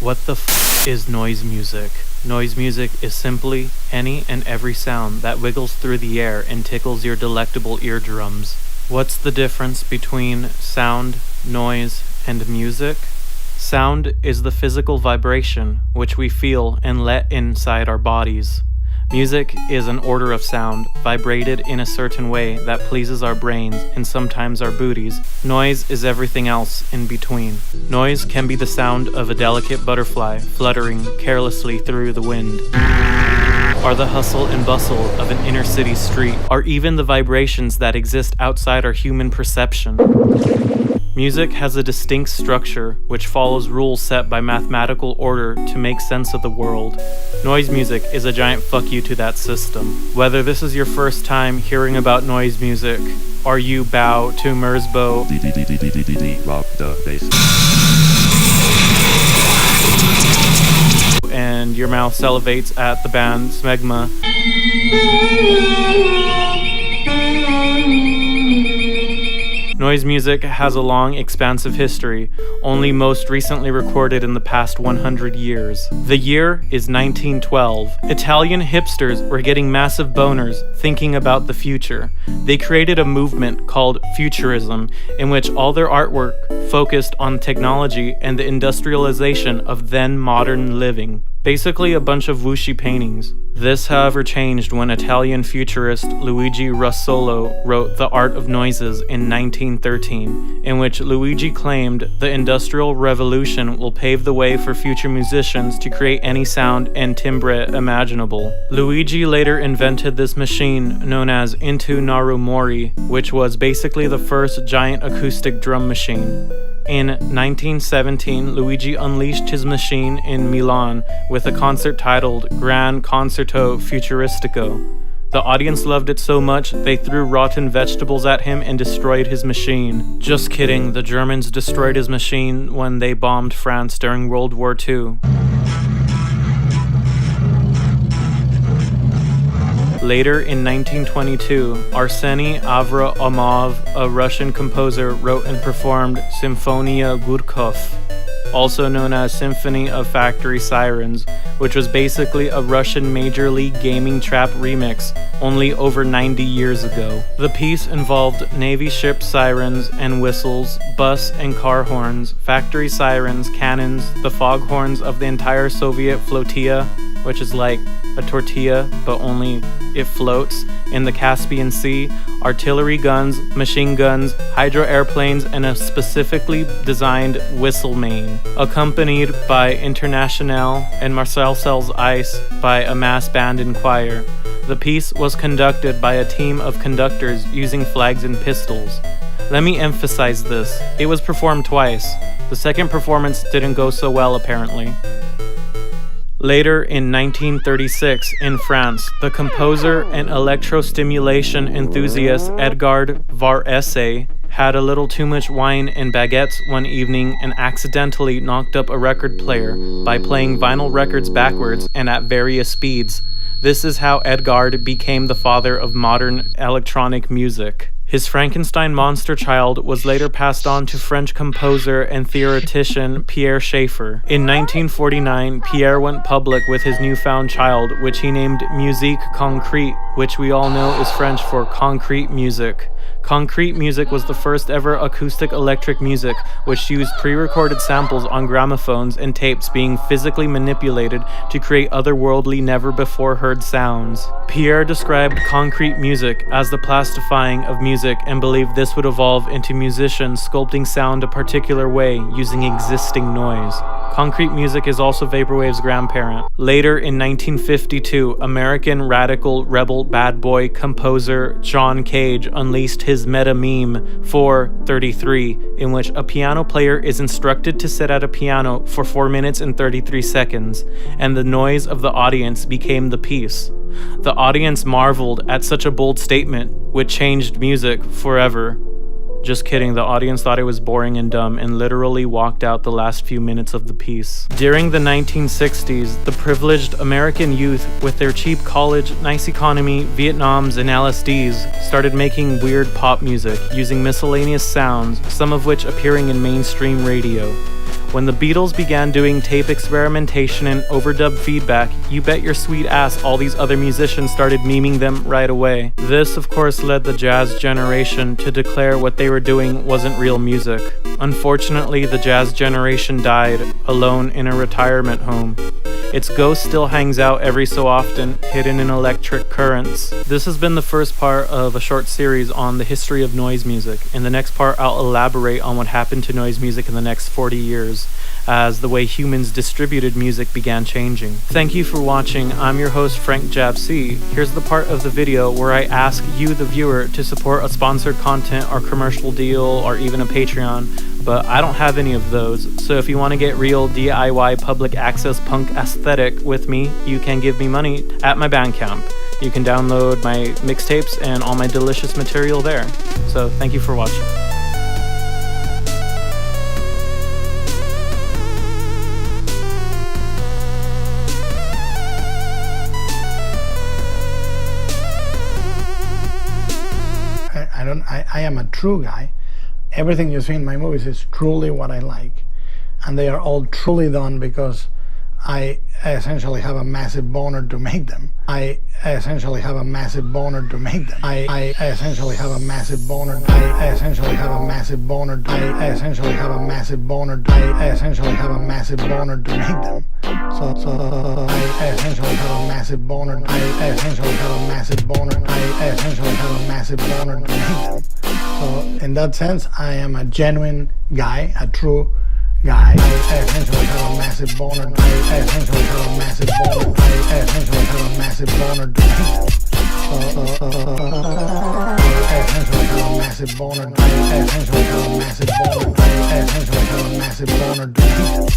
What the is noise music? Noise music is simply any and every sound that wiggles through the air and tickles your delectable eardrums. What's the difference between sound, noise, and music? Sound is the physical vibration which we feel and let inside our bodies. Music is an order of sound, vibrated in a certain way that pleases our brains and sometimes our booties. Noise is everything else in between. Noise can be the sound of a delicate butterfly fluttering carelessly through the wind, or the hustle and bustle of an inner city street, or even the vibrations that exist outside our human perception. Music has a distinct structure which follows rules set by mathematical order to make sense of the world. Noise music is a giant fuck you to that system. Whether this is your first time hearing about noise music, or you bow to Merzbow, rock the bass, and your mouth salivates at the band Smegma, noise music has a long, expansive history, only most recently recorded in the past 100 years. The year is 1912. Italian hipsters were getting massive boners thinking about the future. They created a movement called Futurism, in which all their artwork focused on technology and the industrialization of then modern living. Basically a bunch of whooshy paintings. This, however, changed when Italian futurist Luigi Russolo wrote The Art of Noises in 1913, in which Luigi claimed the Industrial Revolution will pave the way for future musicians to create any sound and timbre imaginable. Luigi later invented this machine known as Into Narumori, which was basically the first giant acoustic drum machine. In 1917, Luigi unleashed his machine in Milan with a concert titled Gran Concerto Futuristico. The audience loved it so much, they threw rotten vegetables at him and destroyed his machine. Just kidding, the Germans destroyed his machine when they bombed France during World War II. Later in 1922, Arseny Avraamov, a Russian composer, wrote and performed Symphonia Gudkov, also known as Symphony of Factory Sirens, which was basically a Russian Major League Gaming trap remix, only over 90 years ago. The piece involved Navy ship sirens and whistles, bus and car horns, factory sirens, cannons, the foghorns of the entire Soviet flotilla, which is like a tortilla, but only it floats, in the Caspian Sea, artillery guns, machine guns, hydro airplanes, and a specifically designed whistle main, accompanied by Internationale and Marcel Sells Ice by a mass band and choir. The piece was conducted by a team of conductors using flags and pistols. Let me emphasize this. It was performed twice. The second performance didn't go so well, apparently. Later in 1936, in France, the composer and electrostimulation enthusiast Edgard Varese had a little too much wine and baguettes one evening and accidentally knocked up a record player by playing vinyl records backwards and at various speeds. This is how Edgard became the father of modern electronic music. His Frankenstein monster child was later passed on to French composer and theoretician Pierre Schaeffer. In 1949, Pierre went public with his newfound child, which he named Musique Concrète, which we all know is French for concrete music. Concrete music was the first ever acoustic electric music, which used pre-recorded samples on gramophones and tapes being physically manipulated to create otherworldly, never-before-heard sounds. Pierre described concrete music as the plastifying of music and believed this would evolve into musicians sculpting sound a particular way using existing noise. Concrete music is also Vaporwave's grandparent. Later in 1952, American radical rebel bad boy composer John Cage unleashed his meta meme 433, in which a piano player is instructed to sit at a piano for 4 minutes and 33 seconds, and the noise of the audience became the piece. The audience marveled at such a bold statement, which changed music forever. Just kidding, the audience thought it was boring and dumb and literally walked out the last few minutes of the piece. During the 1960s, the privileged American youth with their cheap college, nice economy, Vietnams, and LSDs started making weird pop music using miscellaneous sounds, some of which appearing in mainstream radio. When the Beatles began doing tape experimentation and overdub feedback, you bet your sweet ass all these other musicians started memeing them right away. This, of course, led the jazz generation to declare what they were doing wasn't real music. Unfortunately, the jazz generation died, alone in a retirement home. Its ghost still hangs out every so often, hidden in electric currents. This has been the first part of a short series on the history of noise music. In the next part, I'll elaborate on what happened to noise music in the next 40 years, as the way humans distributed music began changing. Thank you for watching. I'm your host, Frank Javc. Here's the part of the video where I ask you, the viewer, to support a sponsored content or commercial deal or even a Patreon, but I don't have any of those. So if you want to get real DIY public access punk aesthetic with me, you can give me money at my Bandcamp. You can download my mixtapes and all my delicious material there. So thank you for watching. I am a true guy. Everything you see in my movies is truly what I like, and they are all truly done because I essentially have a massive boner to make them. I essentially have a massive boner to make them. I essentially have a massive boner. I essentially have a massive boner. I essentially have a massive boner. I essentially have a massive boner to make them. So I essentially have a massive boner. I essentially have a massive boner. I essentially have a massive boner to make them. So in that sense, I am a genuine guy, a true guy. I essentially have a massive boner. I essentially have a massive boner. I essentially have a massive boner to make them. I essentially have a massive boner. I essentially have a massive boner. I essentially have a massive boner to make them.